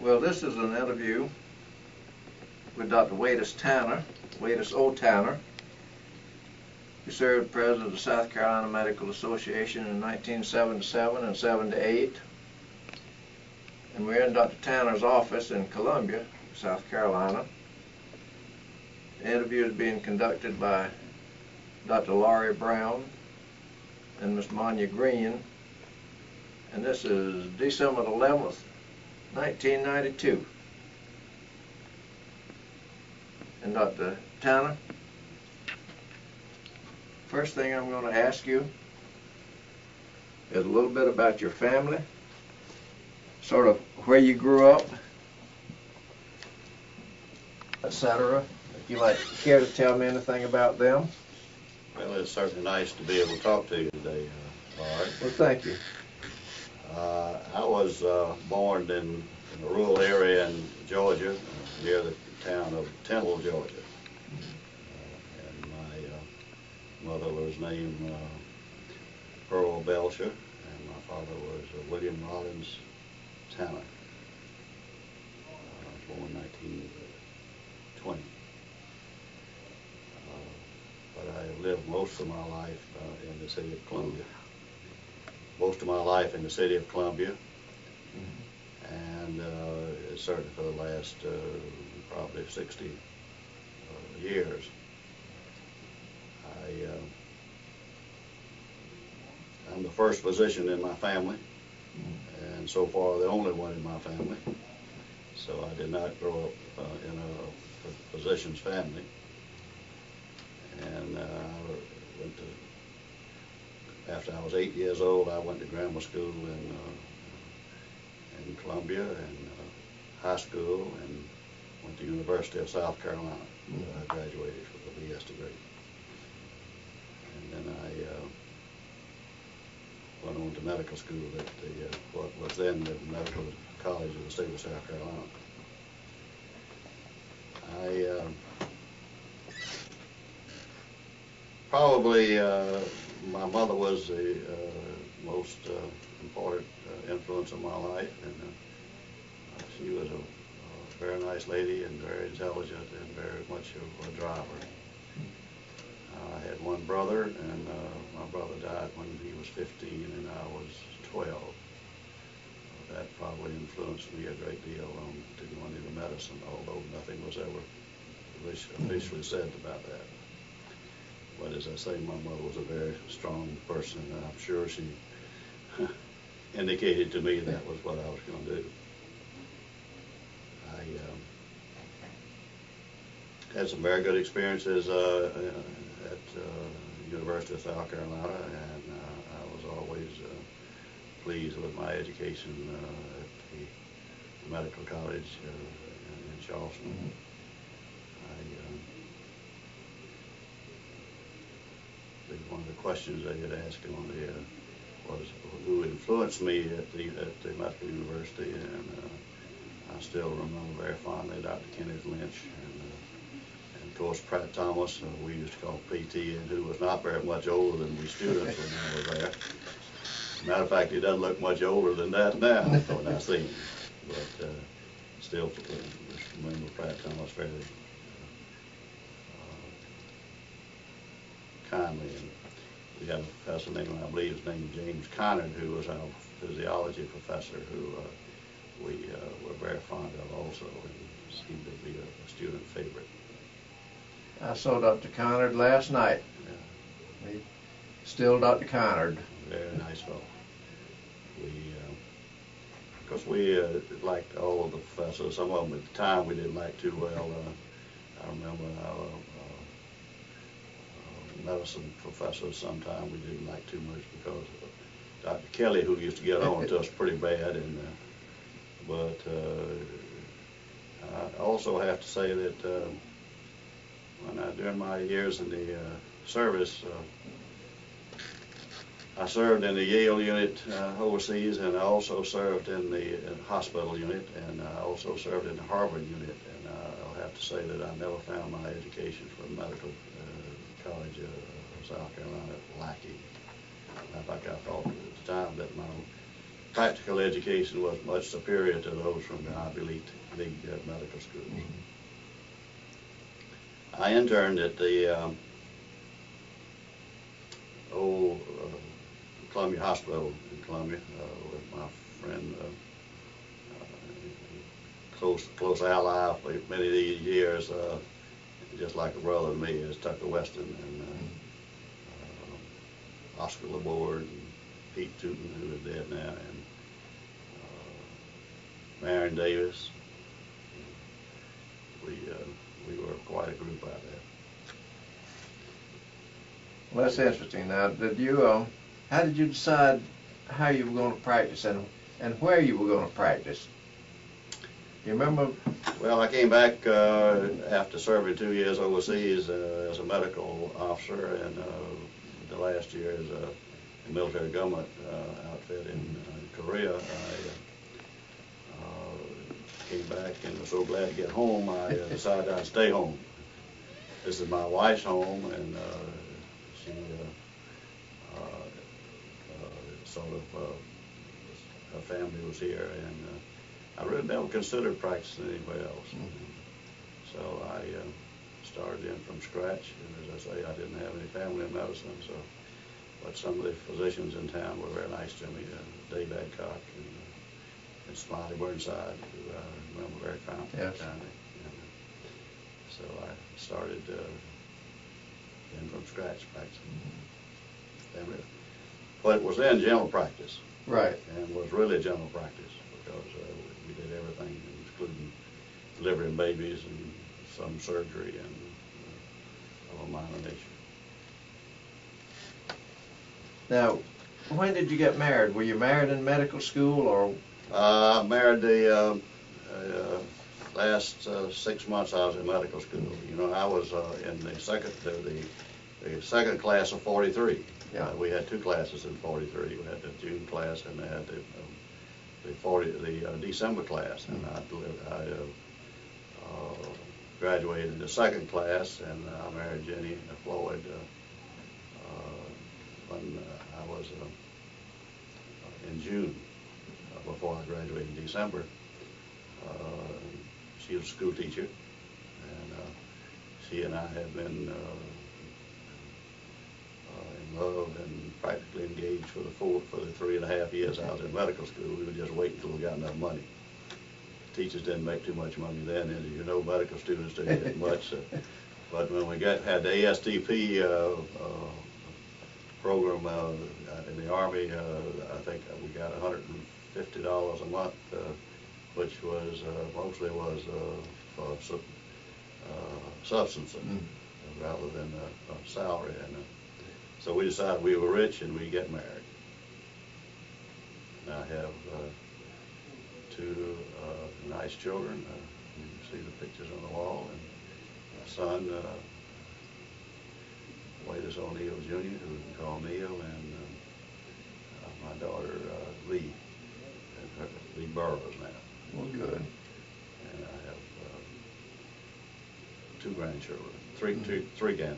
Well, this is an interview with Dr. Wadis Tanner, Wadis O. Tanner. He served president of the South Carolina Medical Association in 1977 and 78. And we're in Dr. Tanner's office in Columbia, South Carolina. The interview is being conducted by Dr. Laurie Brown and Miss Monya Green. And this is December 11th, 1992. And Dr. Tanner, first thing I'm going to ask you is a little bit about your family, sort of where you grew up, etc. If you might care to tell me anything about them. Well, it's certainly nice to be able to talk to you today, Laurie. Well, thank you. I was born in a rural area in Georgia, near the town of Temple, Georgia. And my mother was named Pearl Belcher, and my father was William Rollins Tanner. I was born in 1920. But I lived most of my life in the city of Columbia. Most of my life in the city of Columbia, and certainly for the last probably 60 years. I'm the first physician in my family, and so far the only one in my family. So I did not grow up in a physician's family, and after I was 8 years old, I went to grammar school in Columbia, and high school, and went to the University of South Carolina. I graduated with a BS degree. And then I went on to medical school at what was then the Medical College of the State of South Carolina. Probably my mother was the most important influence in my life, and she was a very nice lady and very intelligent and very much a driver. I had one brother, and my brother died when he was 15 and I was 12. That probably influenced me a great deal on to going into medicine, although nothing was ever officially said about that. But as I say, my mother was a very strong person, and I'm sure she indicated to me that was what I was going to do. I had some very good experiences at University of South Carolina, and I was always pleased with my education at the Medical College in Charleston. One of the questions they had asked on was who influenced me at the Medical University, and I still remember very fondly Dr. Kenneth Lynch, and of course Pratt Thomas, we used to call PT, and who was not very much older than we students when I was there. Matter of fact, he doesn't look much older than that now when I see him, but still remember Pratt Thomas fairly kindly. And we had a professor named, I believe his name was James Conard, who was our physiology professor, who we were very fond of also, and seemed to be a student favorite. I saw Dr. Conard last night. Yeah. Still Dr. Conard. Very nice fellow. Because we liked all of the professors. Some of them at the time we didn't like too well. I remember our medicine professors sometimes we didn't like too much, because Dr. Kelly, who used to get on to us pretty bad, and but I also have to say that during my years in the service, I served in the Yale unit overseas, and I also served in the hospital unit, and I also served in the Harvard unit, and I'll have to say that I never found my education from Medical College of South Carolina lacking. In fact, I thought at the time that my practical education was much superior to those from the Ivy League medical schools. I interned at the old Columbia Hospital in Columbia with my friend, close ally for many of these years, just like a brother to me, is Tucker Weston and Oscar Laborde and Pete Tootin, who is dead now, and Marion Davis. We were quite a group out there. Well, that's interesting. Now, how did you decide how you were going to practice and where you were going to practice? You remember? Well, I came back after serving 2 years overseas as a medical officer, and the last year as a military government outfit in Korea. I came back and was so glad to get home, I decided I'd stay home. This is my wife's home, and she her family was here, and I really never considered practicing anywhere else. So I started in from scratch, and as I say, I didn't have any family in medicine, but some of the physicians in town were very nice to me, Dave Adcock and Smiley Burnside, who I remember very kindly. Yes. And so I started in from scratch practicing. But it was then general practice. Right. And was really general practice because we did everything, including delivering babies and some surgery and of a minor nature. Now, when did you get married? Were you married in medical school, or? I married the last 6 months I was in medical school. You know, I was in the second class of 43. Yeah. We had 2 classes in 43. We had the June class and they had the December class. And I graduated in the second class, and I married Jenny Floyd when I was in June, before I graduated in December. She was a school teacher, and she and I had been in love and practically engaged for the 3.5 years I was in medical school. We would just wait until we got enough money. Teachers didn't make too much money then, as you know, medical students didn't get much. But when we had the ASDP program in the Army, I think we got $150 a month, which was mostly was for substance rather than a salary. And so we decided we were rich and we'd get married. And I have 2 nice children. You can see the pictures on the wall. And my son, Wallace O'Neill Jr., who we can call Neil, and my daughter Lee, Lee Burroughs now. Well, good. And I have 2 grandchildren, three grandchildren,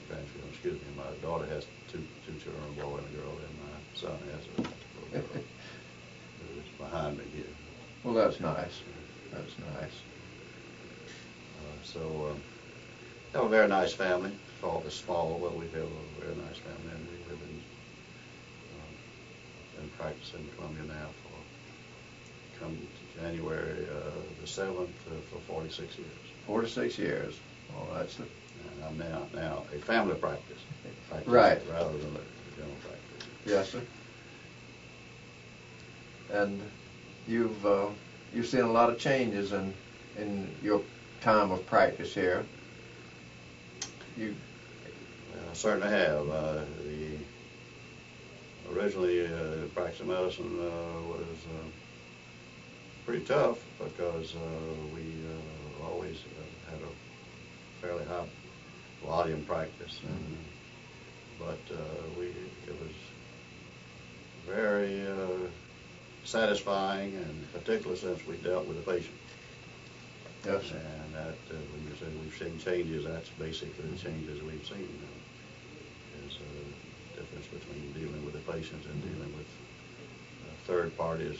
excuse me. My daughter has two children, a boy and a girl, and my son has a little girl who's behind me here. Well, that's nice. That's nice. So have a very nice family. It's small, but we have a very nice family, and we live in practice in Columbia now come January the 7th for 46 years. 46 years. Oh, that's a... And I'm now a family practice right, rather than a general practice. Yes, sir. And you've seen a lot of changes in your time of practice here. I certainly have. Originally, practice of medicine was pretty tough because we always had a fairly high volume practice, but it was very satisfying, and particularly since we dealt with the patient. Yes, sir. And that when you say we've seen changes, that's basically the changes we've seen. There's a difference between dealing with the patients and dealing with third parties,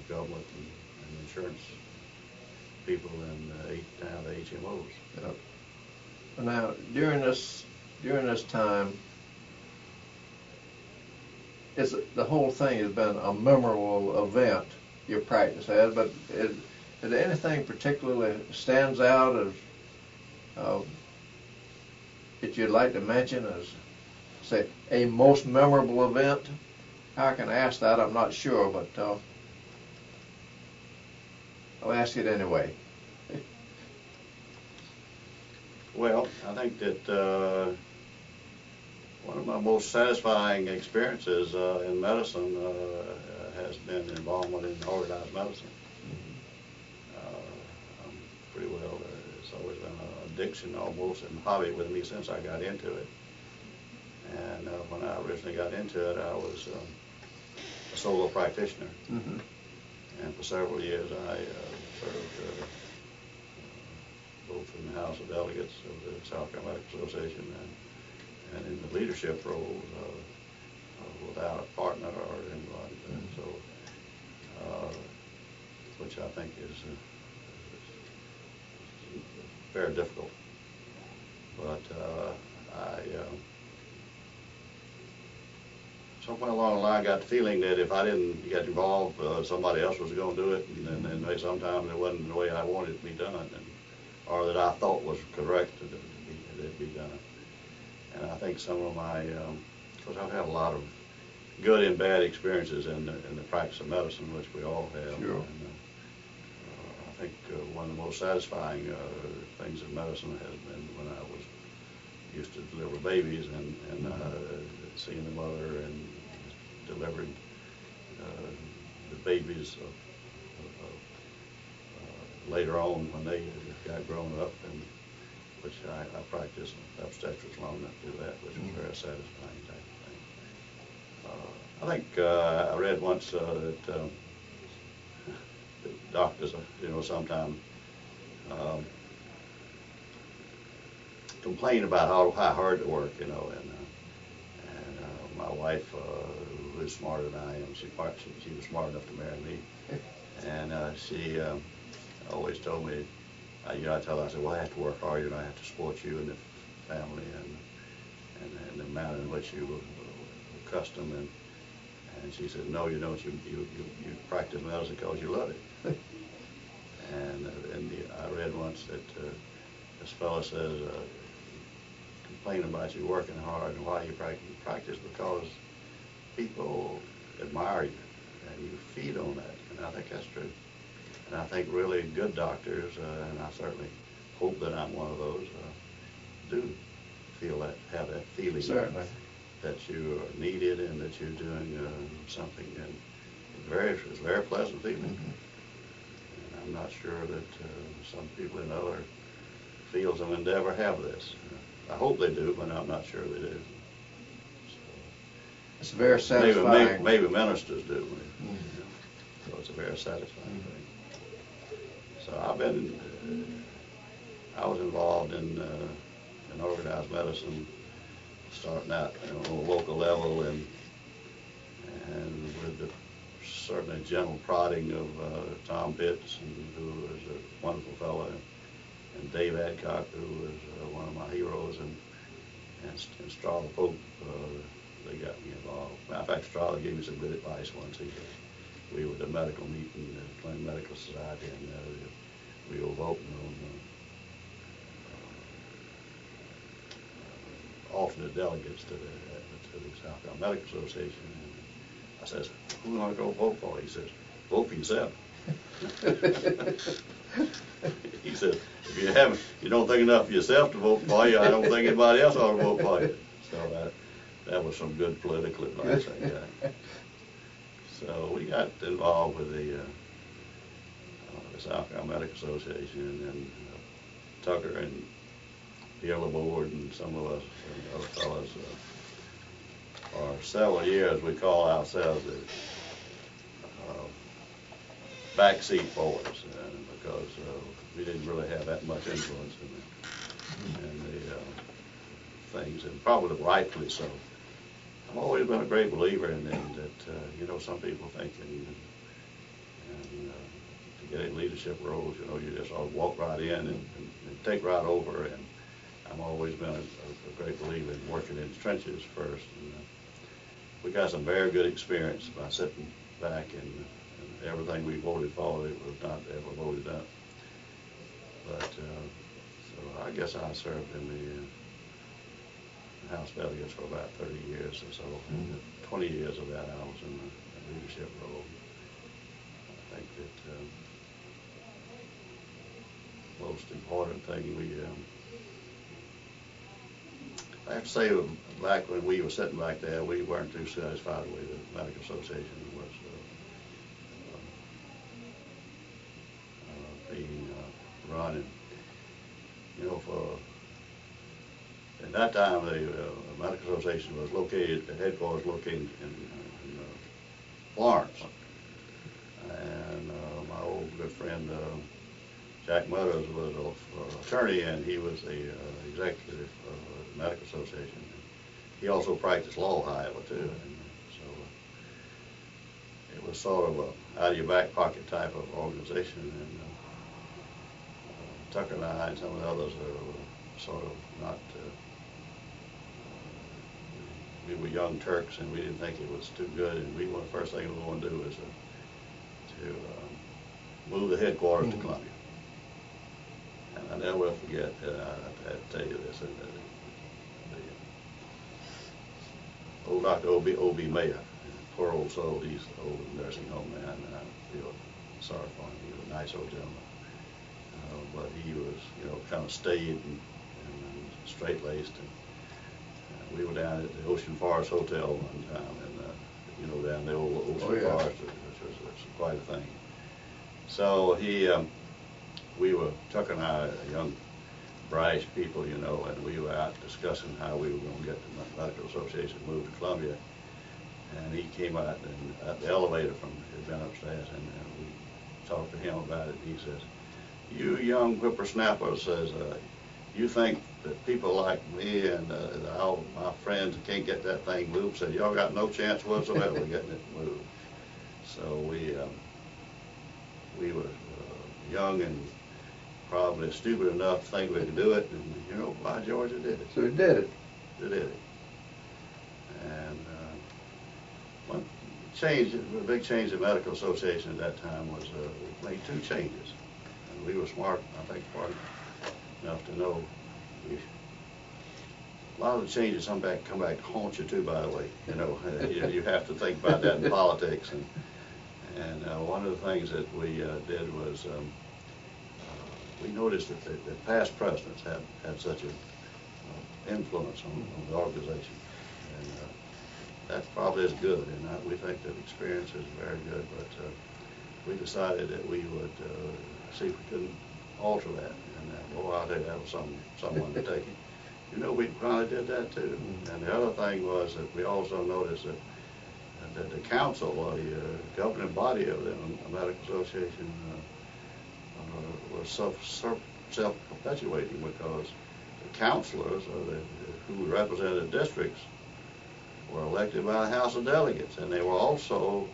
the government and insurance people, and now the HMOs. Yep. Now, during this time, the whole thing has been a memorable event, your practice has, but is there anything particularly stands out as that you'd like to mention as, say, a most memorable event? How I can ask that, I'm not sure, but I'll ask it anyway. Well, I think that one of my most satisfying experiences in medicine has been involvement in organized medicine. Pretty well, it's always been an addiction almost and hobby with me since I got into it. And when I originally got into it, I was a solo practitioner. Mm-hmm. And for several years I served both in the House of Delegates of the South Carolina Medical Association and in the leadership roles without a partner or anyone. Mm-hmm. So, which I think is very difficult. But somewhere along the line I got the feeling that if I didn't get involved, somebody else was going to do it, and sometimes it wasn't the way I wanted it to be done, or that I thought was correct that it be done. And I think some of my, because I've had a lot of good and bad experiences in the practice of medicine, which we all have. Sure. And, I think one of the most satisfying things in medicine has been when I was used to deliver babies and seeing the mother and delivering the babies later on when they got grown up, and which I practiced obstetrics long enough to do that, which was very satisfying type of thing. I think I read once that doctors, sometimes complain about how hard they work, and my wife, who is smarter than I am, she was smart enough to marry me, and she always told me, I tell her, I said, well, I have to work hard, I have to support you and the family and the manner in which you were accustomed, and she said, no, you don't, you practice medicine because you love it. And I read once that this fellow says, complain about you working hard and why you practice because people admire you and you feed on that, and I think that's true. And I think really good doctors, and I certainly hope that I'm one of those, do have that feeling. Certainly. That you are needed and that you're doing something, and it's very pleasant feeling. Mm-hmm. And I'm not sure that some people in other fields of endeavor have this. I hope they do, but I'm not sure they do. So, it's very satisfying. Maybe ministers do. Mm-hmm. So it's a very satisfying thing. So I was involved in organized medicine, starting out on a local level, and with the certainly gentle prodding of Tom Pitts, who was a wonderful fellow, and Dave Adcock, who was one of my heroes, and Strahler Pope, they got me involved. Matter of fact, Strahler gave me some good advice once. We were at a medical meeting, the Clinton Medical Society, and we were voting on alternate delegates to the South Carolina Medical Association. And I says, who do I go vote for? He says, vote for yourself. He said, if you don't think enough of yourself to vote for you, I don't think anybody else ought to vote for you. So that was some good political advice I got. So we got involved with the South Carolina Medical Association, and Tucker and the other board and some of us and other fellows for several years we call ourselves the backseat boys, because we didn't really have that much influence in the things, and probably rightfully so. I've always been a great believer in that, you know, some people think to get in leadership roles, you know, you just ought to walk right in and take right over. And I've always been a great believer in working in the trenches first. And we got some very good experience by sitting back and everything we voted for, it was not ever voted up. But so I guess I served in the House delegates for about 30 years or so. And 20 years of that I was in the leadership role. I think that most important thing I have to say, back when we were sitting back there, we weren't too satisfied with the Medical Association was being run. And, you know, at that time, the Medical Association was located, the headquarters located in Florence. And my old good friend Jack Meadows was an attorney, and he was the executive of the Medical Association. He also practiced law, however, too. And so it was sort of a out of your back pocket type of organization. And Tucker and I and some of the others were sort of not. We were young Turks, and we didn't think it was too good. And the first thing we wanted to do was to move the headquarters to Columbia. And I never will forget, I have to tell you this, the old Dr. O.B. Mayer, poor old soul, he's an old nursing home man, and I feel sorry for him. He was a nice old gentleman. But he was, you know, kind of staid and straight-laced. And we were down at the Ocean Forest Hotel one time, and, you know, down the old Ocean Forest, which was quite a thing. So Tucker and I, young, brash people, you know, and we were out discussing how we were going to get the Medical Association moved to Columbia. And he came out and at the elevator he'd been upstairs, and we talked to him about it. And he says, "You young whippersnappers," says, "you think that people like me and all my friends can't get that thing moved?" Said, "Y'all got no chance whatsoever of getting it moved." So we were young and probably stupid enough to think we could do it, and you know, by George, it did it. So it did it. It did it. And one change, the big change in the Medical Association at that time was we made two changes, and we were smart, I think, smart enough to know. A lot of the changes come back to haunt you too, by the way. You know, you have to think about that in politics. And one of the things that we did was we noticed that past presidents had such an influence on the organization. And that probably is good, and we think that experience is very good, but we decided that we would see if we couldn't alter that. And boy, I think that was some undertaking. You know, we finally did that too. And the other thing was that we also noticed that the council, or the governing body of the Medical Association, was self-perpetuating, because the councilors, who represented districts, were elected by the House of Delegates, and they were also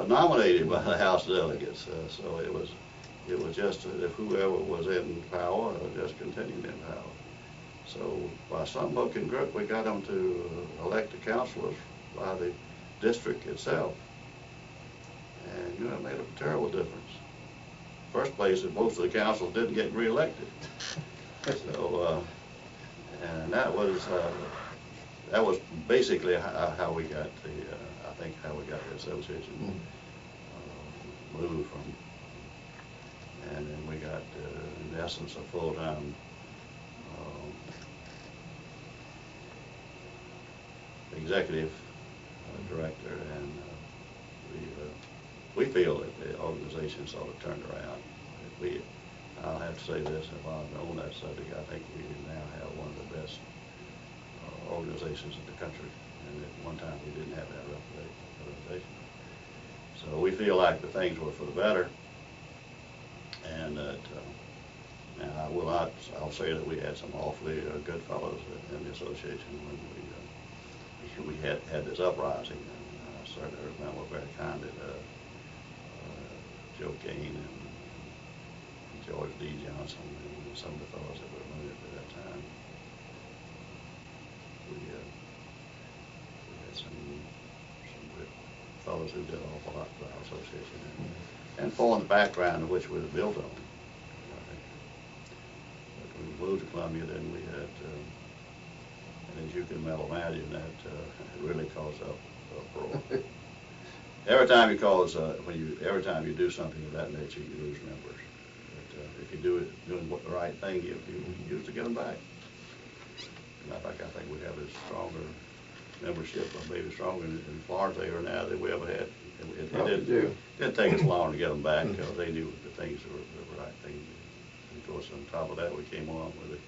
nominated by the House of Delegates. So it was just if whoever was in power just continued in power. So by some hook and crook, we got them to elect the councilors by the district itself, and you know, it made a terrible difference. First place, that most of the councils didn't get reelected. So, and that was basically how we got I think how we got the association moved from, and then we got in essence a full-time executive director, and we feel that the organization sort of turned around. I'll have to say this, if I'm on that subject, I think we now have one of the best organizations in the country, and at one time we didn't have that reputation. So we feel like the things were for the better, and that now I'll say that we had some awfully good fellows in the association when we we had this uprising. I certainly remember very kindly Joe Kane and George D. Johnson and some of the fellows that were moved at that time. We had some good fellows who did an awful lot for our association and formed the background of which we were built on. But when we moved to Columbia, then we had, and as you can well imagine, that really caused uproar. Every time every time you do something of that nature, you lose members. But if you doing the right thing, you usually get them back. And I think we have a stronger membership, or maybe stronger in Florence area now than we ever had. It didn't take us long to get them back because they knew the things were the right thing. And of course, on top of that, we came along with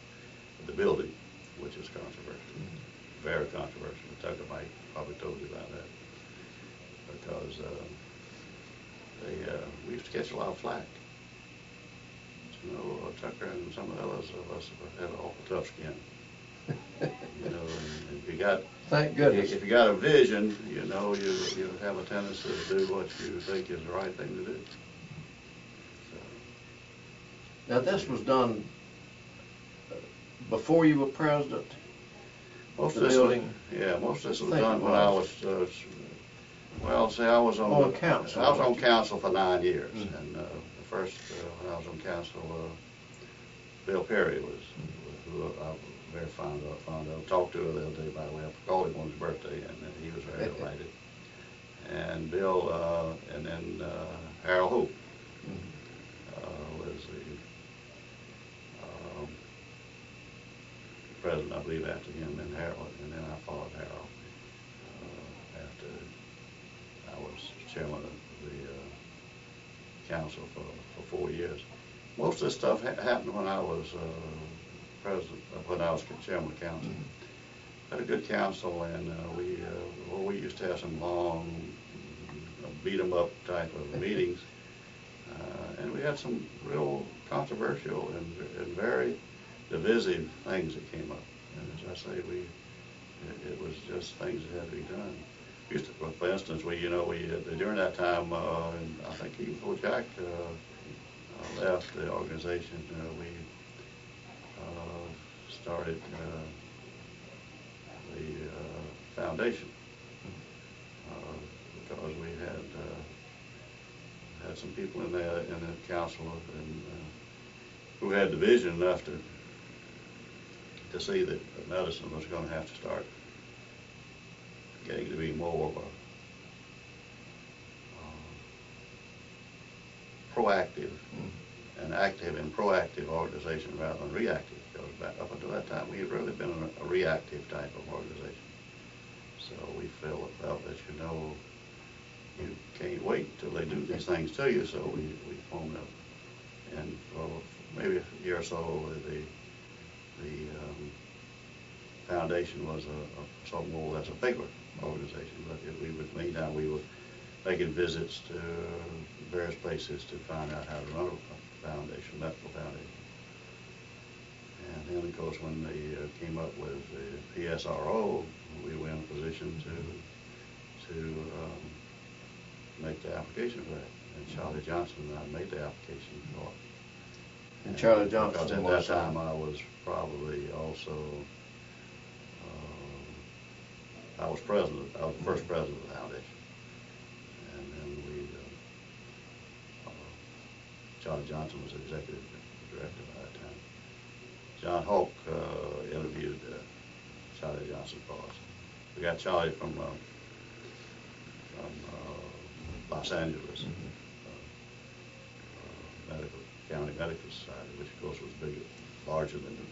the building, which is controversial, very controversial. Tucker might probably told you about that. Because we used to catch a lot of flack. You know, Tucker and some of the others of us had an awful tough skin. You know, and if you got, thank goodness, if you got a vision, you know, you have a tendency to do what you think is the right thing to do. So. Now this was done before you were president. Most of this was done when I was. Well, see, I was on council. I was on council for 9 years, and the first when I was on council, Bill Perry was who I'm very fond of. Talked to her the other day, by the way. I called him on his birthday, and he was very delighted. And Bill, and then Harold Hope was the president, I believe, after him, and Harold, and then I followed Harold after I was chairman of the council for 4 years. Most of this stuff happened when I was president, when I was chairman of council. Had a good council, and we used to have some long, beat 'em up type of meetings, and we had some real controversial and very divisive things that came up. And as I say, it was just things that had to be done. For instance, during that time, and I think even before Jack left the organization, we started the foundation because we had some people in the council who had the vision enough to see that medicine was going to have to start getting to be more of a proactive and active and proactive organization rather than reactive. Because up until that time, we had really been a reactive type of organization. So we felt that, you can't wait till they do these things to you. So we formed up, and for maybe a year or so, the foundation was something more or less a bigger organization. But meantime, we were making visits to various places to find out how to run a foundation, medical foundation. And then, of course, when they came up with the PSRO, we were in a position to make the application for that. And Charlie Johnson and I made the application for it. And Charlie Johnson because at that time I was probably also I was president. I was the first president of the foundation, and then Charlie Johnson was executive director by that time. John Hawk interviewed Charlie Johnson for us. We got Charlie from Los Angeles, County Medical Society, which of course was larger than the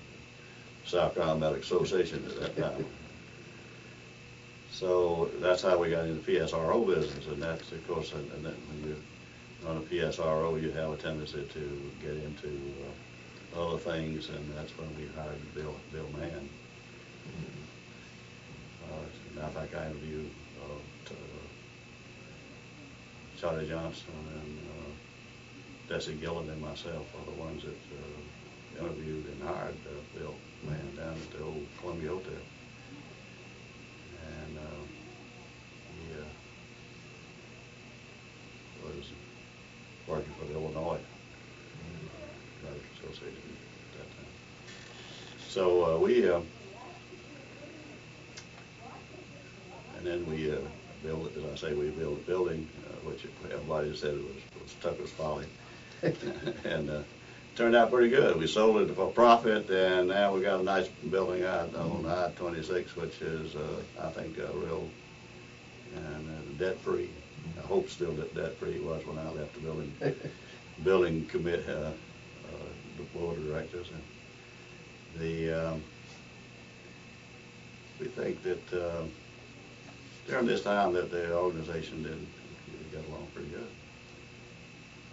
South Carolina Medical Association at that time. So that's how we got into the PSRO business, and that's, of course, and then when you run a PSRO, you have a tendency to get into other things, and that's when we hired Bill Mann. I think I interviewed Charlie Johnson and Desi Gillen and myself are the ones that interviewed and hired Bill Mann down at the old Columbia Hotel. And Illinois Medical Association at that time. So and then we built, as I say, we built a building, which everybody said was Tucker's folly, and turned out pretty good. We sold it for profit, and now we got a nice building out on I-26, which is, I think, real and debt-free. I hope still debt-free was when I left the building commit the board of directors. And we think that during this time that the organization did get along pretty good.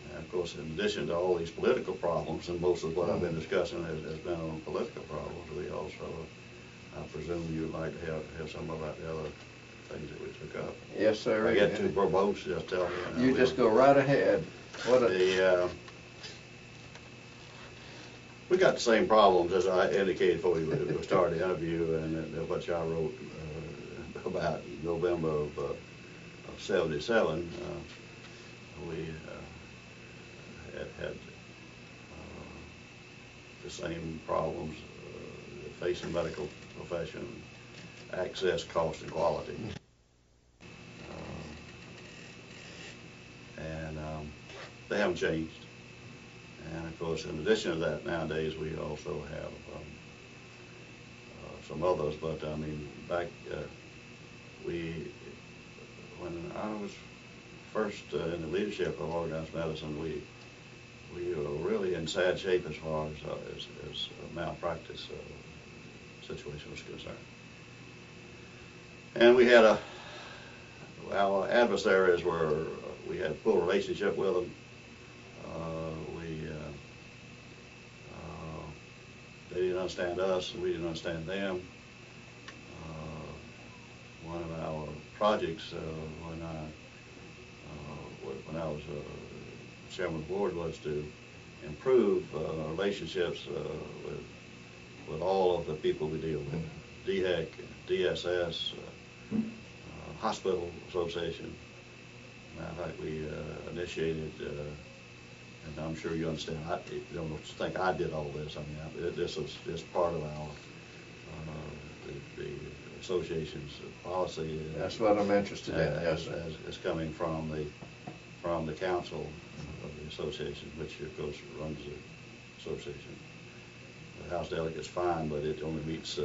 And of course, in addition to all these political problems, and most of what I've been discussing has been on political problems, we also, I presume you'd like to have some about the other things that we took up. Yes, sir. If I get too verbose, just tell me. You just go right ahead. We got the same problems as I indicated before we started the interview, and what y'all wrote about November of '77. We had the same problems facing medical profession: access, cost, and quality. And they haven't changed. And of course, in addition to that, nowadays we also have some others. But I mean, back when I was first in the leadership of organized medicine, we were really in sad shape as far as malpractice situation was concerned. And we had our adversaries were, we had a full relationship with them. They didn't understand us, and we didn't understand them. One of our projects when I was chairman of the board was to improve relationships with all of the people we deal with: DHEC, DSS, Hospital Association. Matter of fact, we initiated, and I'm sure you understand, you don't think I did all this. I mean, this was just part of our the association's policy. That's what I'm interested in. Yes, as coming from the council of the association, which of course runs the association. The House delegate's fine, but it only meets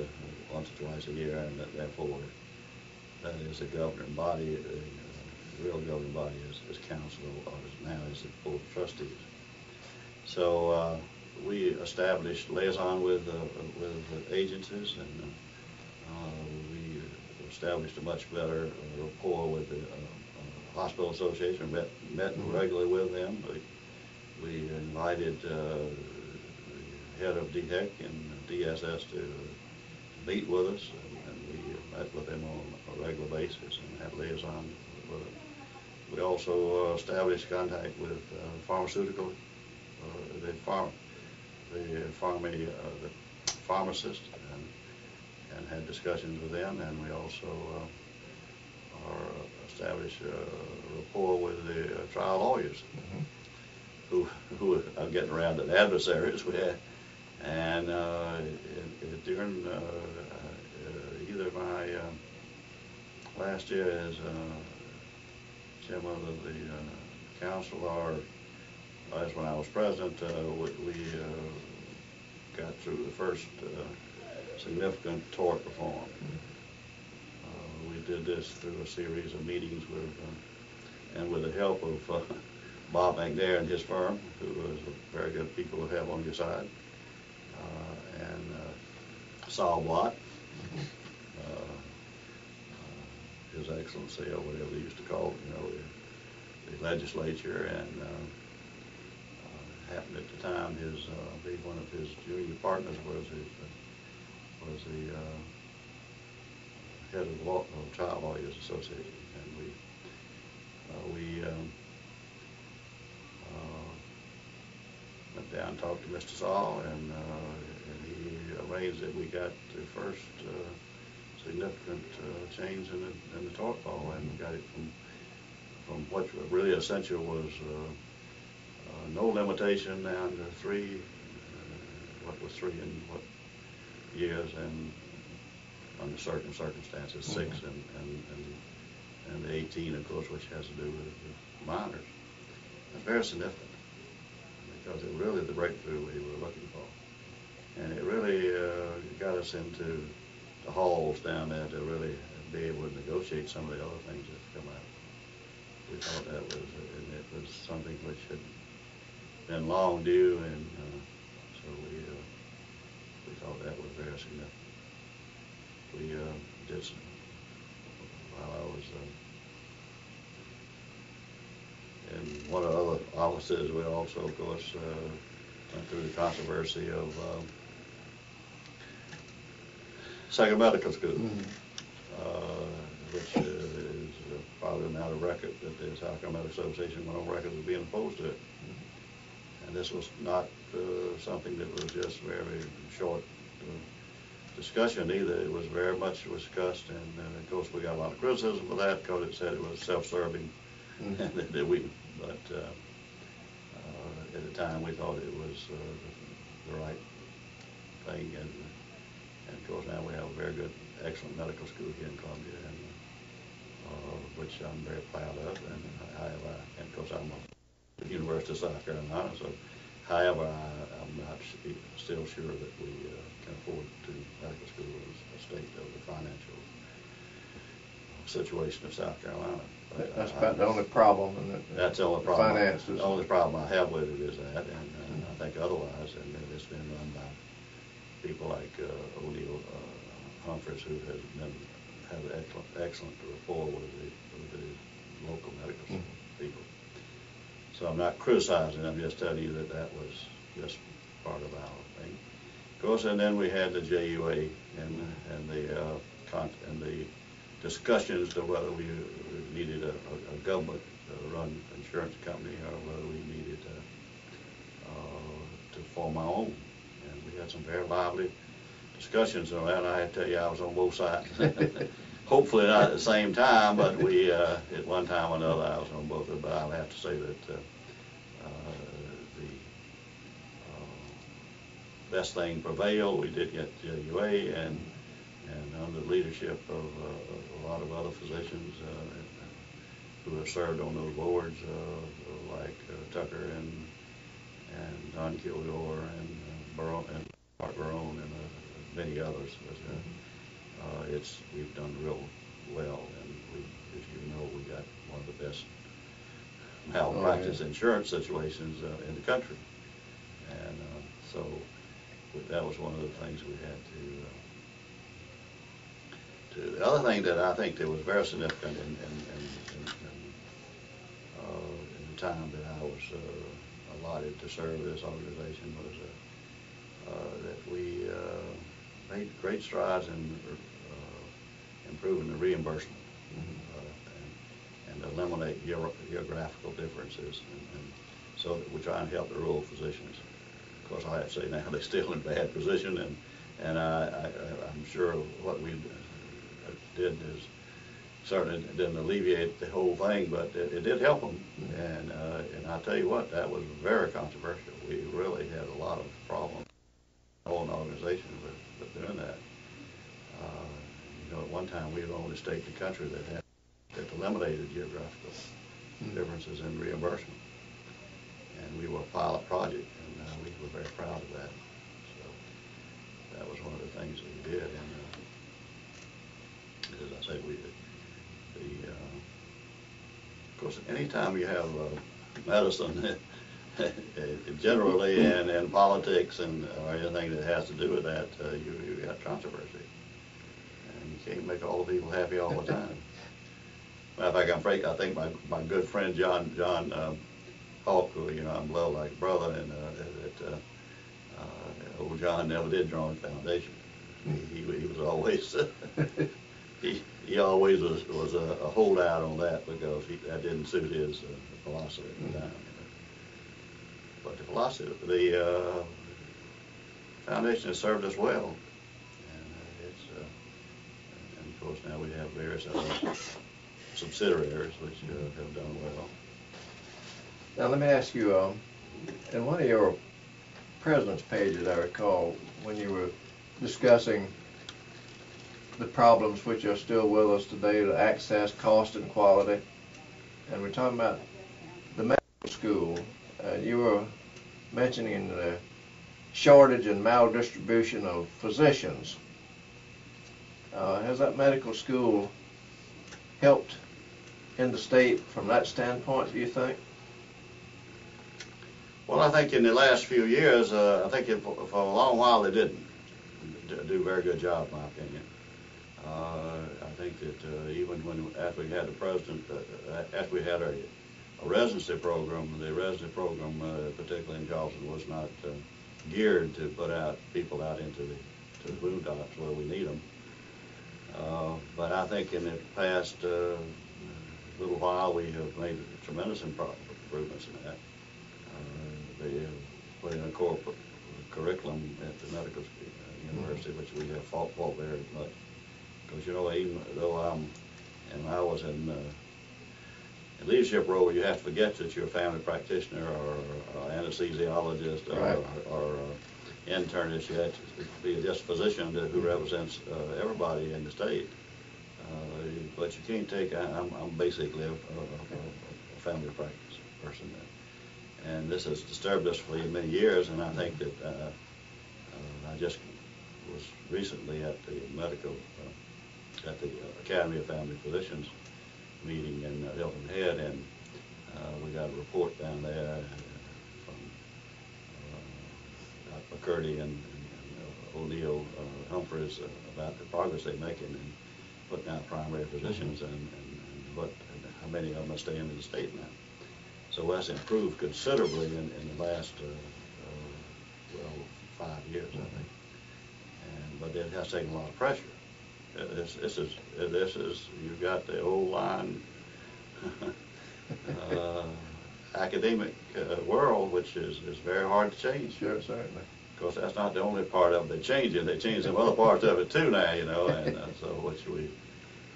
once or twice a year, and therefore that is a governing body. The real governing body is council, or now is the board of trustees. So we established liaison with agencies, and we established a much better rapport with the Hospital Association. Met regularly with them. We invited the head of DHEC and DSS to meet with us, and we met with them on a regular basis and had liaison with them. We also established contact with pharmaceutical, the pharmacist, and had discussions with them. And we also established a rapport with the trial lawyers, who are getting around to the adversaries we had. And during either my last year as chairman of the council, or as when I was president, we got through the first significant tort reform. We did this through a series of meetings and with the help of Bob McNair and his firm, who was very good people to have on your side, and Saul Blott, His Excellency, or whatever they used to call it, the legislature, and happened at the time one of his junior partners was the head of the Trial Lawyers Association, and we went down and talked to Mr. Saul, and he arranged that we got the first significant change in the tort law, and we got it from what really essential was no limitation down to 3, what was 3 in what years, and under certain circumstances, 6, and the 18, of course, which has to do with minors. That's very significant because it really the breakthrough we were looking for. And it really got us into the halls down there to really be able to negotiate some of the other things that come out. We thought that was, and it was something which had been long due, and so we thought that was very significant. We did some, while I was in one of the other offices, we also, of course, went through the controversy of Second Medical School, which is probably a matter of record that the South Carolina Medical Association went on record as being opposed to it. And this was not something that was just very short discussion either. It was very much discussed, and of course we got a lot of criticism for that because it said it was self-serving. But at the time we thought it was the right thing, and of course now we have a very good, excellent medical school here in Columbia, and which I'm very proud of. And and of course I'm a University of South Carolina, so however I'm not still sure that we can afford to medical school as a state of the financial situation of South Carolina. But that's about the only problem. That's the only problem. Finances. The only problem I have with it is that, and I think otherwise, and it's been run by people like O'Neill Humphreys, who has have excellent rapport with the local medical people. So I'm not criticizing. I'm just telling you that was just part of our thing. Of course, and then we had the JUA and the discussions to whether we needed a government-run insurance company or whether we needed to form our own. And we had some very lively discussions on that. And I had to tell you, I was on both sides. Hopefully not at the same time, but we, at one time or another, I was on both of them. But I'll have to say that the best thing prevailed. We did get JUA, and under the leadership of a lot of other physicians who have served on those boards, like Tucker and Don Kilgore and Mark Barone and many others. We've done real well, and as you know, we got one of the best malpractice insurance situations in the country, and so that was one of the things we had to. The other thing that I think that was very significant in the time that I was allotted to serve this organization was that we made great strides in improving the reimbursement and eliminate geographical differences, and so that we're trying to help the rural physicians. Of course, I have to say now they're still in bad position, and I'm sure what we did is certainly didn't alleviate the whole thing, but it did help them. And I'll tell you what, that was very controversial. We really had a lot of problems. The whole organization with doing that. At one time we were the only state in the country that eliminated geographical differences in reimbursement, and we were a pilot project, and we were very proud of that. So that was one of the things that we did, and as I say, of course, anytime you have medicine, generally, and politics and or anything that has to do with that, you got controversy. And you can't make all the people happy all the time. Matter of fact, I think my good friend John Hawk, who I'm loved like a brother, and old John never did join the foundation. He was always he always was a holdout on that because that didn't suit his philosophy at the time. But the philosophy, the foundation has served us well, and and of course now we have various other subsidiaries which have done well. Now let me ask you, In one of your president's pages, I recall, when you were discussing the problems which are still with us today, the access, cost, and quality, and we're talking about the medical school, you were mentioning the shortage and maldistribution of physicians. Has that medical school helped in the state from that standpoint, do you think? Well, I think in the last few years, I think for a long while they didn't do a very good job, in my opinion. I think that even after we had the president, after we had a residency program, the residency program, particularly in Charleston, was not geared to put people out into the boondocks where we need them. But I think in the past little while we have made tremendous improvements in that. They put in a core curriculum at the medical university, which we have fought for very much. Because, you know, even though I was in a leadership role, you have to forget that you're a family practitioner or anesthesiologist or internist. You have to be just a physician who represents everybody in the state. But you can't take, I'm basically a family practice person. And this has disturbed us for many years, and I think that I just was recently at the at the Academy of Family Physicians meeting in Hilton Head, and we got a report down there from Dr. McCurdy and O'Neill Humphreys about the progress they're making in putting out primary physicians and how many of them are staying in the state now. So that's improved considerably in the last 5 years, I think. But it has taken a lot of pressure. This is you've got the old line academic world, which is very hard to change. Sure, certainly. Of course, that's not the only part of it they change it. They change some other parts of it too now, you know, and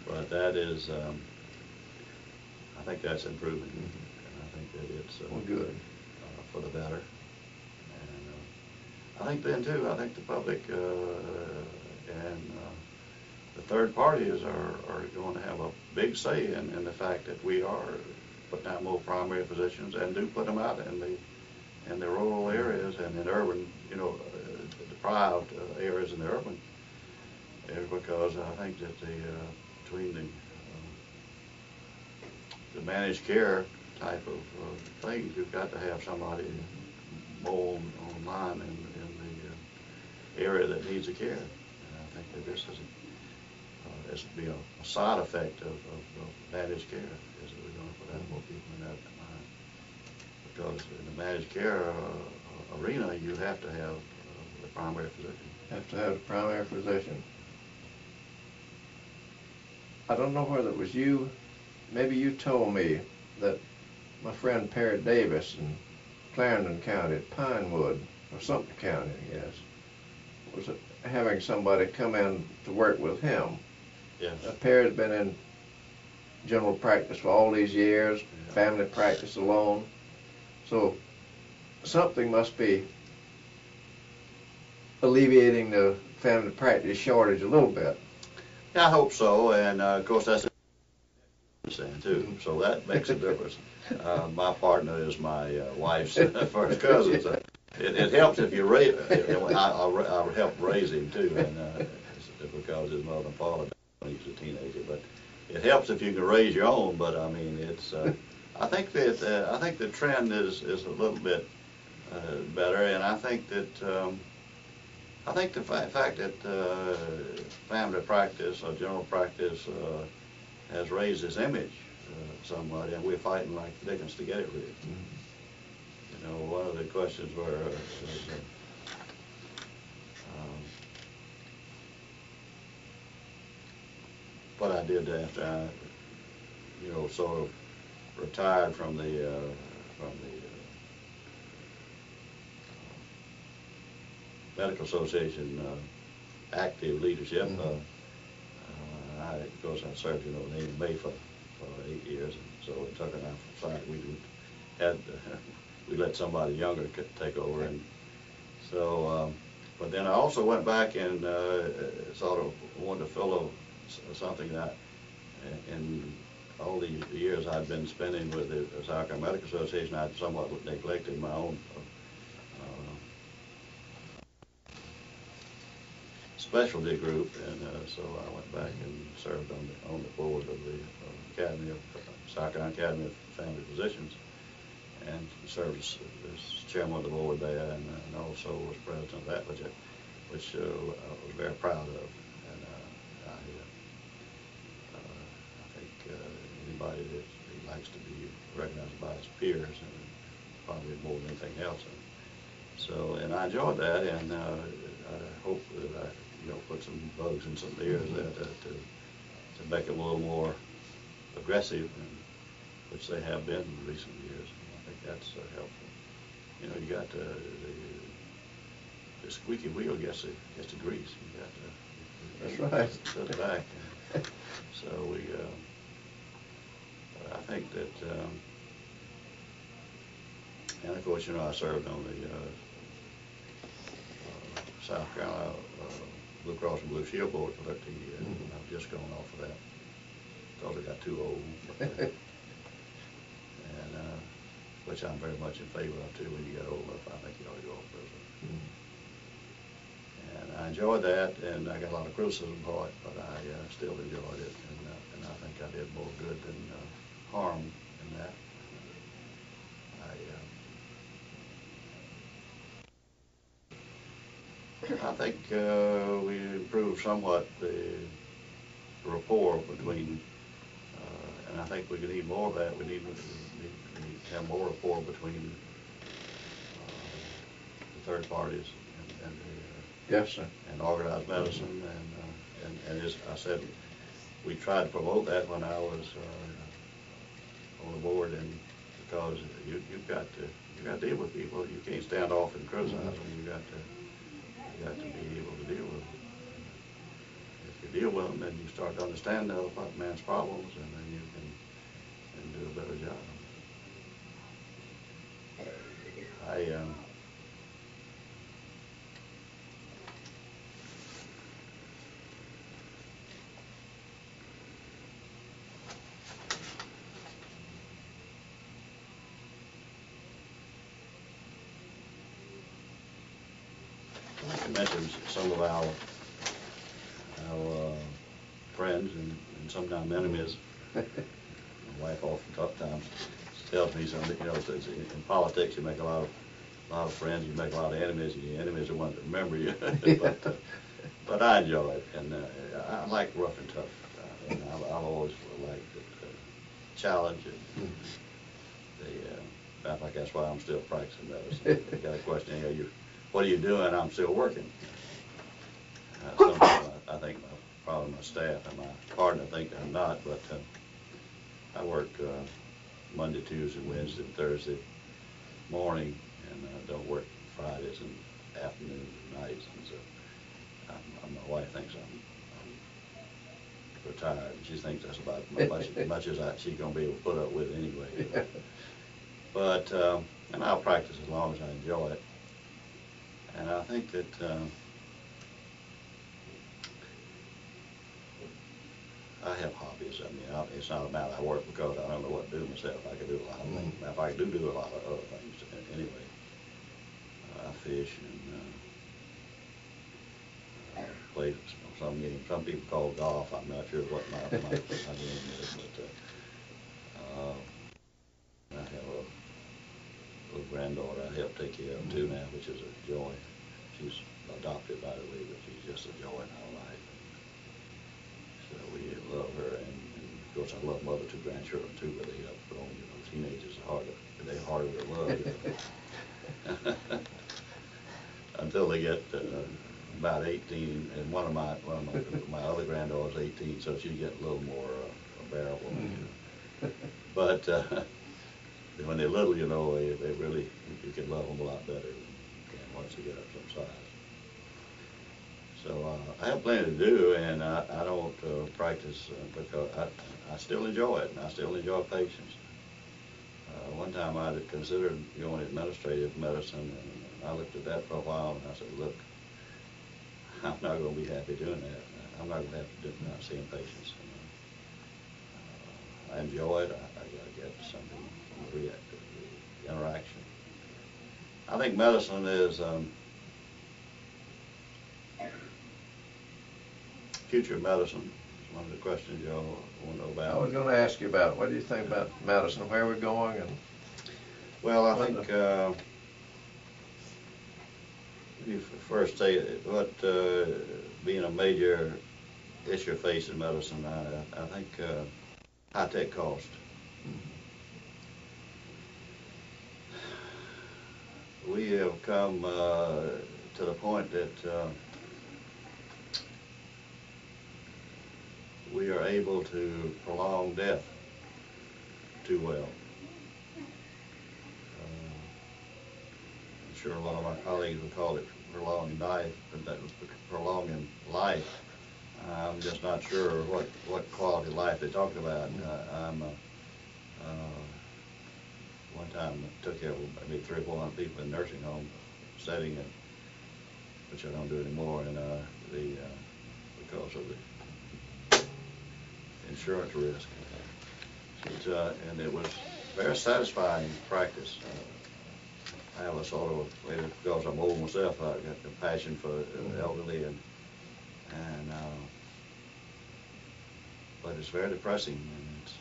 but that is, I think that's improving. And I think that it's well, good. For the better. And I think then too, I think the public and the third parties are going to have a big say in the fact that we are putting out more primary physicians and do put them out in the rural areas and in urban, you know, deprived areas in the urban areas, because I think that between the managed care type of things, you've got to have somebody more online in the area that needs the care. And I think that this is this would be a side effect of managed care, is that we're going to put out more people in that line. Because in the managed care arena, you have to have the primary physician. Have to have the primary physician. I don't know whether it was you, maybe you told me that my friend Perry Davis in Clarendon County, Pinewood, or Sumter County, I guess, was having somebody come in to work with him. Yes. Perry's been in general practice for all these years, family practice alone. So something must be alleviating the family practice shortage a little bit. Yeah, I hope so, and of course that's saying too, so that makes a difference. My partner is my wife's first cousin, so it helps if you raise. I helped raise him too, and because his mother and father died when he was a teenager. But it helps if you can raise your own. But I mean, it's. I think the trend is a little bit better, and I think that. I think the fact that family practice or general practice has raised its image somewhat, and we're fighting like the Dickens to get it rid. You know, one of the questions were what I did after I, you know, sort of retired from the Medical Association active leadership. Of course, I served, you know, in May for 8 years, and so it took an out. We had we let somebody younger take over. And so, but then I also went back and sort of wanted to fill something that in all the years I'd been spending with the South Carolina Medical Association, I'd somewhat neglected my own specialty group, and so I went back and served on the board of the Academy of South Carolina Academy of Family Physicians, and served as chairman of the board there, and also was president of that, which I was very proud of. And I think anybody that likes to be recognized by his peers, and probably more than anything else. So, and I enjoyed that, and I hope that I put some bugs in some ears there to make them a little more aggressive, which they have been in recent years. I think that's helpful. You got the squeaky wheel gets the grease. You got to. That's right. To the back. So I think that, and of course, I served on the South Carolina Blue Cross and Blue Shield board for 13 years. I've just gone off of that because I got too old. And which I'm very much in favor of too. When you get old enough, I think you ought to go off those. And I enjoyed that, and I got a lot of criticism for it, but I still enjoyed it, and I think I did more good than harm in that. I think we improved somewhat the rapport between, and I think we could need more of that. We need to have more rapport between the third parties and yes, sir. And organized medicine, and as I said, we tried to promote that when I was on the board, and because you've got to deal with people. You can't stand off and criticize them. You got to be able to deal with them. If you deal with them, then you start to understand the other man's problems, and then you can do a better job. I mentioned some of our friends and sometimes enemies. My wife oftentimes tells me something. In politics you make a lot of friends, you make a lot of enemies, and your enemies are the ones that remember you. but I enjoy it, and I like rough and tough. And I've always liked the challenge, and I think that's why I'm still practicing medicine. You got a question here, what are you doing? I'm still working. Sometimes I think probably my staff and my partner think I'm not, but I work Monday, Tuesday, Wednesday, and Thursday morning, and don't work Fridays and afternoons and nights. And so my wife thinks I'm retired, and she thinks that's about as much as she's going to be able to put up with anyway. But and I'll practice as long as I enjoy it. And I think that I have hobbies. I mean, it's not a matter I work because I don't know what to do myself. I could do a lot of things. In fact, I do a lot of other things anyway. I fish and play some games. Some people call golf. I'm not sure what my game is, but I have a little granddaughter I help take care of too now, which is a joy. She's adopted, by the way, but she's just a joy in our life. So we love her, and of course I love my other two grandchildren too, but they have grown. Teenagers are harder to love. Until they get about 18, and one of my other granddaughter's 18, so she gets a little more bearable. But when they're little, they really, you can love them a lot better than you can once they get up some size. So I have plenty to do, and I don't practice because I still enjoy it, and I still enjoy patients. One time I had considered going administrative medicine, and I looked at that for a while, and I said, look, I'm not going to be happy doing that. I'm not going to have to do not seeing patients. I enjoy it. I got to get something from the interaction. I think medicine is future medicine. Is one of the questions you all want to know about. I was going to ask you about it. What do you think about medicine, where we're going? And well, I think let me first say what being a major issue facing medicine. I think high tech cost. We have come to the point that we are able to prolong death too well. I'm sure a lot of my colleagues would call it prolonging life, but that was prolonging life. I'm just not sure what quality of life they're talking about. One time I took care of maybe 300 or 400 people in a nursing home setting, which I don't do anymore, and because of the insurance risk. And it was very satisfying practice. I have a sort of, maybe because I'm old myself, I got a passion for the elderly, and but it's very depressing, and it's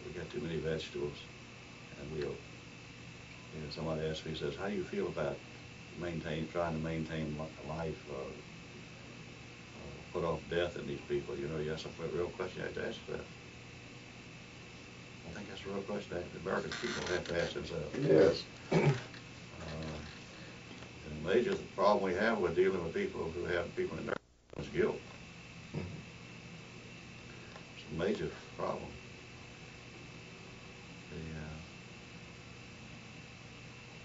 we got too many vegetables, and somebody asked me, says, how do you feel about trying to maintain life, put off death in these people? Yes, that's a real question you have to ask that. I think that's a real question that the American people have to ask themselves. yes. The major problem we have with dealing with people who have people in their is guilt. It's a major problem.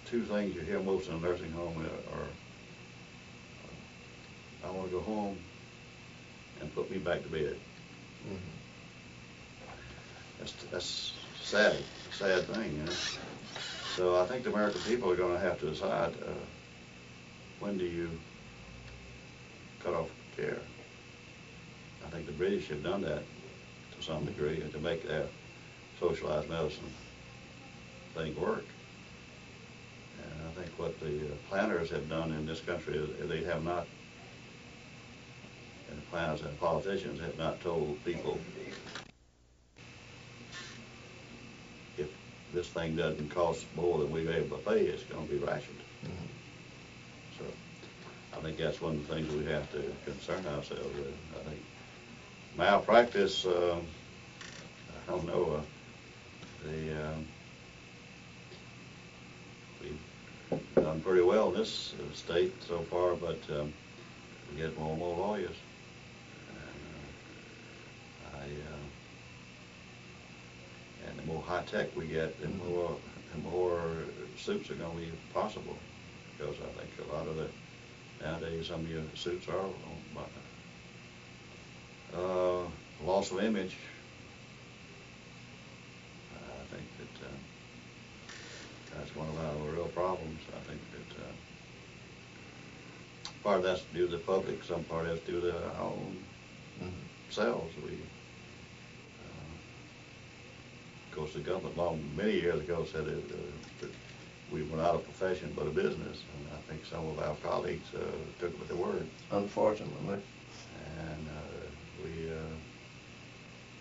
Two things you hear most in a nursing home are I want to go home and put me back to bed. That's sad thing, So I think the American people are going to have to decide when do you cut off care. I think the British have done that to some degree, and to make their socialized medicine thing work. And I think what the planners have done in this country is they have not, and the planners and politicians have not told people, if this thing doesn't cost more than we're able to pay, it's going to be rationed. So I think that's one of the things we have to concern ourselves with. I think malpractice, I don't know, we've done pretty well in this state so far, but we get more and more lawyers. And the more high tech we get, the more suits are going to be possible. Because I think a lot of nowadays some of your suits are on loss of image. I think that that's one of our real problems. I think that part of that's due to the public, some part of that's due to our own selves. Of course, the government many years ago said that we were not a profession but a business, and I think some of our colleagues took it with their word. Unfortunately. And we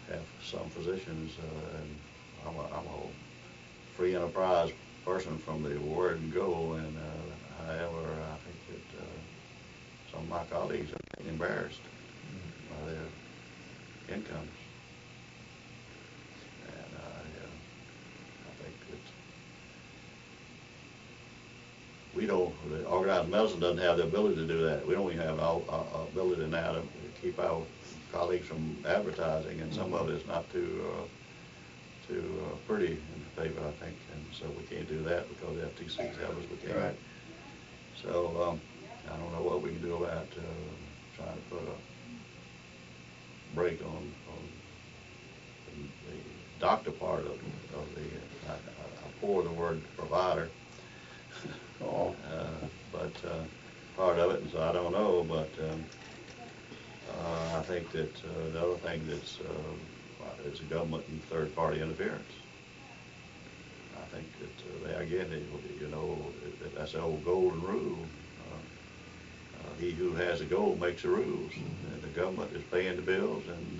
have some physicians, and I'm a free enterprise person from the word go, and however, I think that some of my colleagues are embarrassed by their incomes. And I think that the organized medicine doesn't have the ability to do that. We don't even have our ability now to keep our colleagues from advertising, and some of it is not too pretty in the paper, I think, and so we can't do that because the FTC tells us we can't. Right. So I don't know what we can do about trying to put a break on the doctor part of the, I abhor the word provider, Oh. but part of it, and so I don't know, but I think that the other thing that's is the government and third-party interference. I think that they, again, you know, that's the old golden rule. He who has the gold makes the rules, and the government is paying the bills, and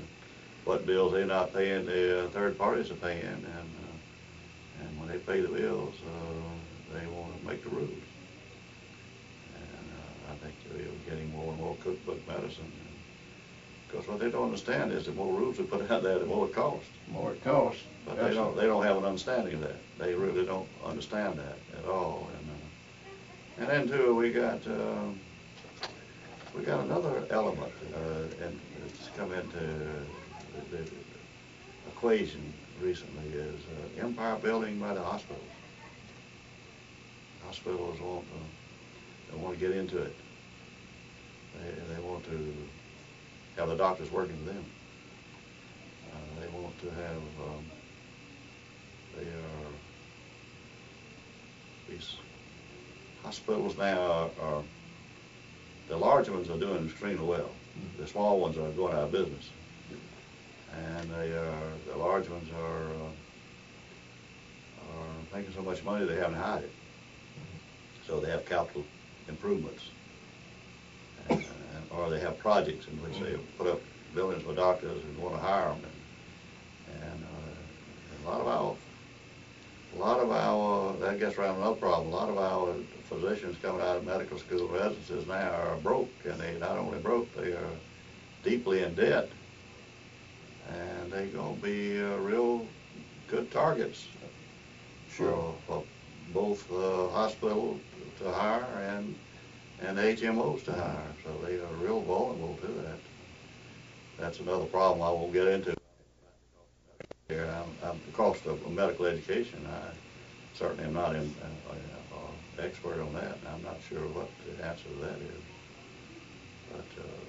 what bills they're not paying, the third parties are paying, and when they pay the bills, they want to make the rules. And I think they're getting more and more cookbook medicine. Because what they don't understand is the more rules we put out there, the more it costs. The more it costs. But they don't have an understanding of that. They really don't understand that at all. And then too, we got another element, and it's come into the equation recently, is empire building by the hospitals. Hospitals want to get into it. They want to have the doctors working for them. They want to have, these hospitals now are, the large ones are doing extremely well. The small ones are going out of business. And the large ones are making so much money they haven't hide it. So they have capital improvements. Or they have projects in which they put up buildings for doctors and want to hire them. And a lot of our, that gets around another problem. A lot of our physicians coming out of medical school residences now are broke, and they not only broke, they are deeply in debt. And they're going to be real good targets for both hospitals to hire and HMOs to hire. So they are real vulnerable to that. That's another problem I won't get into here. The cost of medical education, I certainly am not an expert on that, and I'm not sure what the answer to that is. But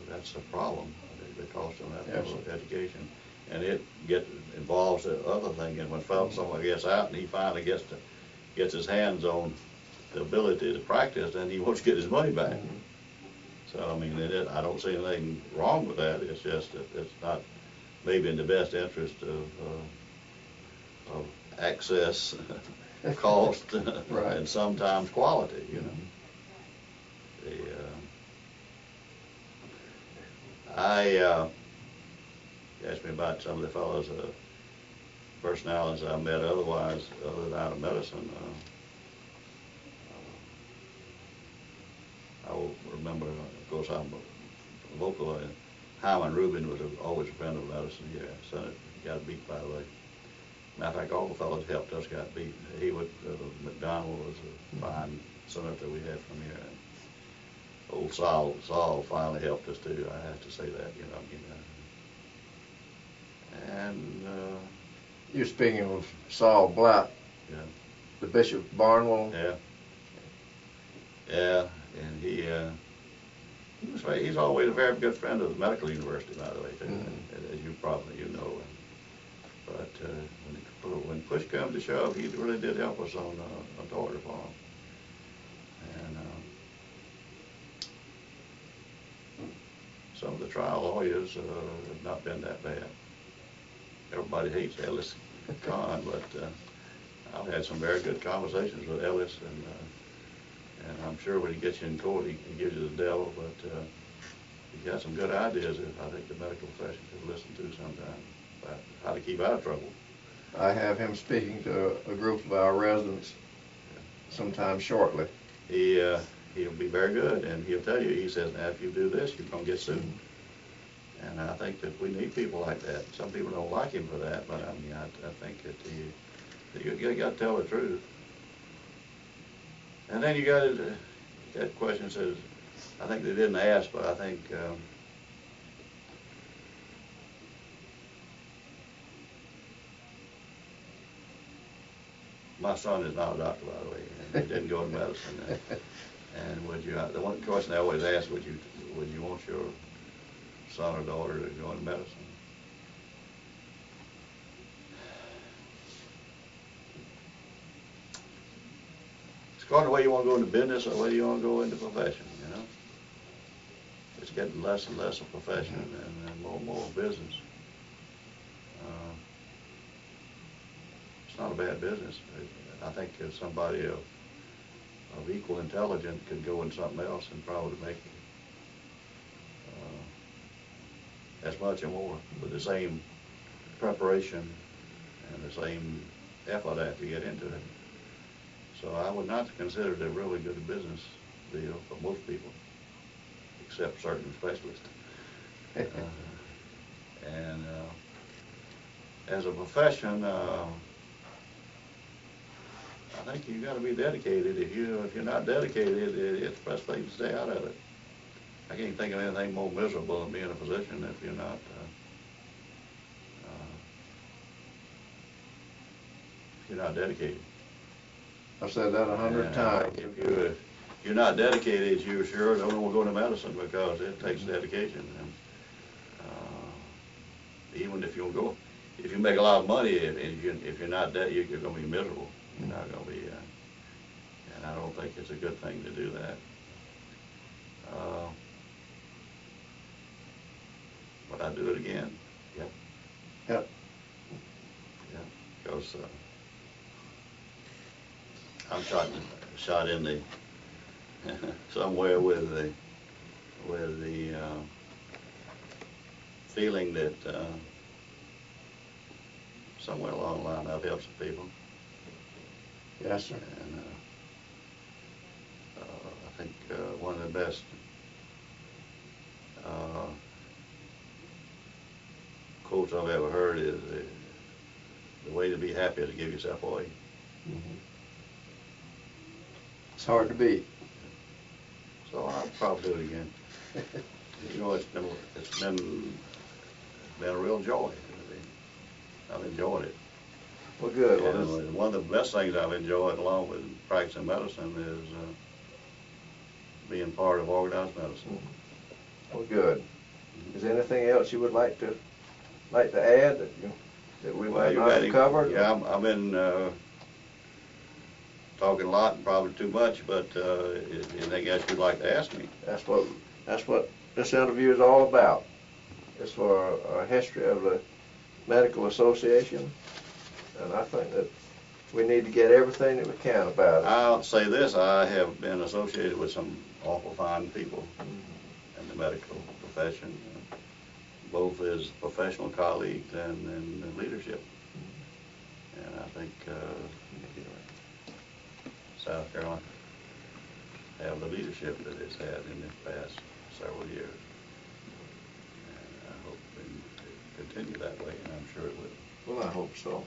that's a problem, the cost of medical education. And it involves the other thing, and when someone gets out and he finally gets his hands on the ability to practice, then he wants to get his money back. So, I mean, I don't see anything wrong with that. It's just that it's not maybe in the best interest of access, cost, right, and sometimes quality, you know. You asked me about some of the fellows, personalities I met otherwise, other than out of medicine. I will remember, of course, I'm local. Hyman Rubin was always a friend of medicine here. Senate got beat, by the way. Matter of fact, all the fellows helped us got beat. McDonald was a fine senator we had from here. And old Saul finally helped us too. I have to say that, you know. And you're speaking of Saul Blatt, yeah, the Bishop Barnwell. Yeah, and he's always a very good friend of the medical university, by the way, too, as you probably know. But when push comes to shove, he really did help us on tort reform. And some of the trial lawyers have not been that bad. Everybody hates Ellis Kahn, but I've had some very good conversations with Ellis, and I'm sure when he gets you in court, he gives you the devil, but he's got some good ideas that I think the medical profession should listen to sometime about how to keep out of trouble. I have him speaking to a group of our residents sometime shortly. He'll be very good, and he'll tell you, he says, now if you do this, you're going to get sued. And I think that we need people like that. Some people don't like him for that, but I mean, I think that you got to tell the truth. And then you got that question says, I think they didn't ask, but I think my son is not a doctor, by the way, and he didn't go into medicine. And the one question I always ask, would you want your son or daughter to go into medicine? according to where you want to go into business or whether you want to go into profession, you know. It's getting less and less a profession and more and more a business. It's not a bad business. I think if somebody of equal intelligence could go in something else and probably make as much or more with the same preparation and the same effort after you get into it. So I would not consider it a really good business deal for most people, except certain specialists. As a profession, I think you've got to be dedicated. If you're not dedicated, it's the best thing to stay out of it. I can't think of anything more miserable than being in a position if you're not dedicated. I've said that 100 times. If you're not dedicated, you sure don't want to go into medicine because it takes dedication. And even if you go, if you make a lot of money, if you're not you're going to be miserable. You're not going to be, and I don't think it's a good thing to do that. But I do it again. Yep. Yep. Yeah. Because I'm shot in the somewhere with the feeling that somewhere along the line I've helped some people. Yes, sir. And I think one of the best quotes I've ever heard is the way to be happy is to give yourself away. Mm-hmm. It's hard to beat. So I'll probably do it again. You know, it's been a real joy. I've enjoyed it. Well, good. And one of the best things I've enjoyed, along with practicing medicine, is being part of organized medicine. Well, good. Is there anything else you would like to add that we might not have covered? Yeah, I've been talking a lot and probably too much, but anything else you'd like to ask me? That's what this interview is all about. It's for a history of the Medical Association, and I think that we need to get everything that we can about it. I'll say this: I have been associated with some awful fine people in the medical profession, both as professional colleagues and in leadership. And I think South Carolina have the leadership that it's had in the past several years. And I hope it continue that way, and I'm sure it will. Well, I hope so.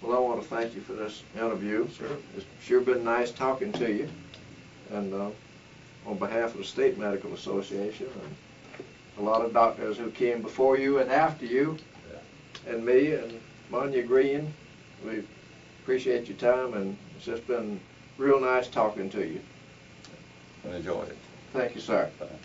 Well, I want to thank you for this interview. Sure. It's sure been nice talking to you. And on behalf of the State Medical Association and a lot of doctors who came before you and after you, and me and Monya Green, we appreciate your time, and it's just been real nice talking to you. I enjoyed it. Thank you, sir. Bye.